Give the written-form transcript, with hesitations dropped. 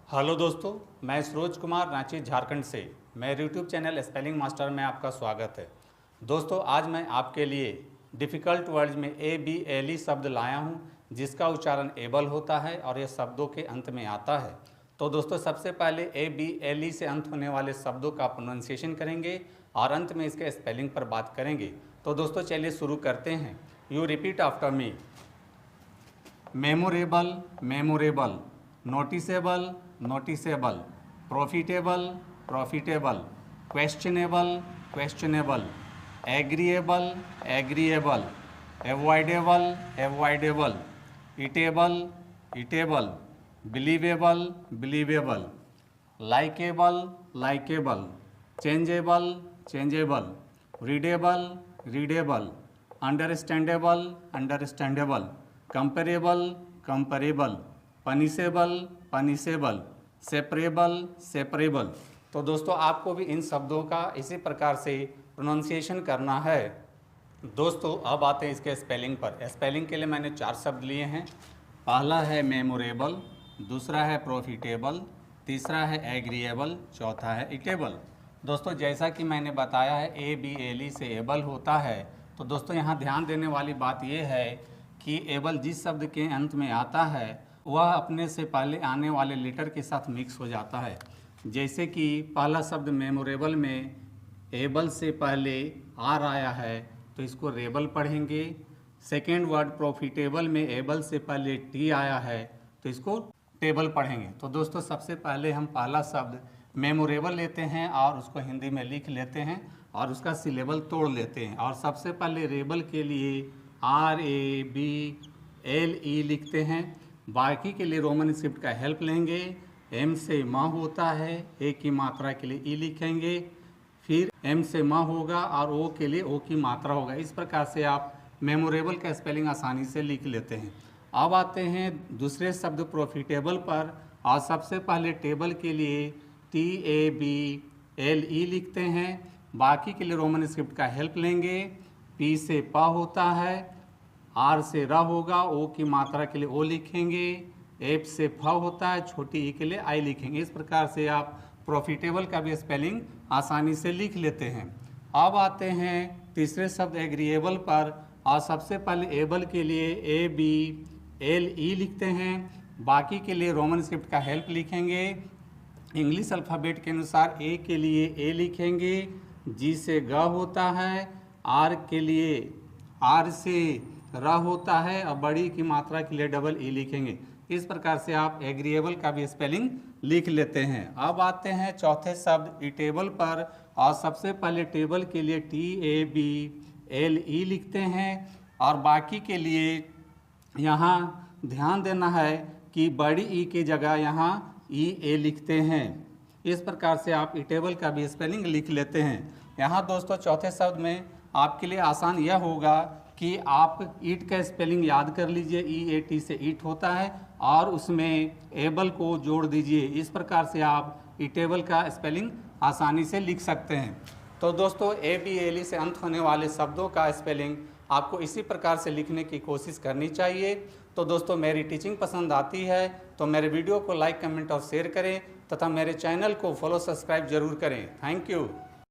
Hello दोस्तों, मैं सरोज कुमार रांची झारखंड से मेरे यूट्यूब चैनल स्पेलिंग मास्टर में आपका स्वागत है। दोस्तों, आज मैं आपके लिए डिफ़िकल्ट वर्ड्स में ABLE शब्द लाया हूं, जिसका उच्चारण एबल होता है और यह शब्दों के अंत में आता है। तो दोस्तों, सबसे पहले ABLE से अंत होने वाले शब्दों का प्रोनाउंसिएशन करेंगे और अंत में इसके स्पेलिंग पर बात करेंगे। तो दोस्तों, चलिए शुरू करते हैं। You repeat after me. Memorable, memorable. Noticeable, noticeable. Profitable, profitable. Questionable, questionable. Agreeable, agreeable. Avoidable, avoidable. Eatable, eatable. Believable, believable. Likeable, likeable. Changeable, changeable. Readable, readable. Understandable, understandable. Comparable, comparable. Punishable, punishable. Separable, separable. तो दोस्तों, आपको भी इन शब्दों का इसी प्रकार से pronunciation करना है। दोस्तों, अब आते हैं इसके स्पेलिंग पर। स्पेलिंग के लिए मैंने 4 शब्द लिए हैं। पहला है मेमोरेबल, दूसरा है प्रॉफिटेबल, तीसरा है एग्रीएबल, चौथा है इटेबल। दोस्तों, जैसा कि मैंने बताया है ABLE से एबल होता है। तो दोस्तों, यहाँ ध्यान देने वाली बात यह है कि एबल जिस शब्द के अंत में आता है वह अपने से पहले आने वाले लेटर के साथ मिक्स हो जाता है। जैसे कि पहला शब्द मेमोरेबल में एबल से पहले आर आया है, तो इसको रेबल पढ़ेंगे। सेकेंड वर्ड प्रॉफिटेबल में एबल से पहले टी आया है, तो इसको टेबल पढ़ेंगे। तो दोस्तों, सबसे पहले हम पहला शब्द मेमोरेबल लेते हैं और उसको हिंदी में लिख लेते हैं और उसका सिलेबल तोड़ लेते हैं। और सबसे पहले रेबल के लिए RABLE लिखते हैं। बाकी के लिए रोमन स्क्रिप्ट का हेल्प लेंगे। M से माँ होता है, A की मात्रा के लिए E लिखेंगे, फिर M से माँ होगा और O के लिए O की मात्रा होगा। इस प्रकार से आप मेमोरेबल का स्पेलिंग आसानी से लिख लेते हैं। अब आते हैं दूसरे शब्द प्रॉफिटेबल पर और सबसे पहले टेबल के लिए TABLE लिखते हैं। बाकी के लिए रोमन स्क्रिप्ट का हेल्प लेंगे। P से पा होता है, R से र होगा, O की मात्रा के लिए O लिखेंगे, F से फ होता है, छोटी ई के लिए आई लिखेंगे। इस प्रकार से आप प्रॉफिटेबल का भी स्पेलिंग आसानी से लिख लेते हैं। अब आते हैं तीसरे शब्द एग्रीएबल पर और सबसे पहले एबल के लिए ABLE लिखते हैं। बाकी के लिए रोमन स्क्रिप्ट का हेल्प लिखेंगे। इंग्लिश अल्फ़ाबेट के अनुसार A के लिए A लिखेंगे, G से ग होता है, R के लिए R से र होता है और बड़ी की मात्रा के लिए डबल ई लिखेंगे। इस प्रकार से आप एग्रीएबल का भी स्पेलिंग लिख लेते हैं। अब आते हैं चौथे शब्द इटेबल पर और सबसे पहले टेबल के लिए TABLE लिखते हैं और बाकी के लिए यहाँ ध्यान देना है कि बड़ी ई की जगह यहाँ EA लिखते हैं। इस प्रकार से आप इटेबल का भी स्पेलिंग लिख लेते हैं। यहाँ दोस्तों, चौथे शब्द में आपके लिए आसान यह होगा कि आप ईट का स्पेलिंग याद कर लीजिए। EAT से ईट होता है और उसमें एबल को जोड़ दीजिए। इस प्रकार से आप इटेबल का स्पेलिंग आसानी से लिख सकते हैं। तो दोस्तों, ABLE से अंत होने वाले शब्दों का स्पेलिंग आपको इसी प्रकार से लिखने की कोशिश करनी चाहिए। तो दोस्तों, मेरी टीचिंग पसंद आती है तो मेरे वीडियो को लाइक, कमेंट और शेयर करें तथा मेरे चैनल को फॉलो, सब्सक्राइब जरूर करें। Thank you.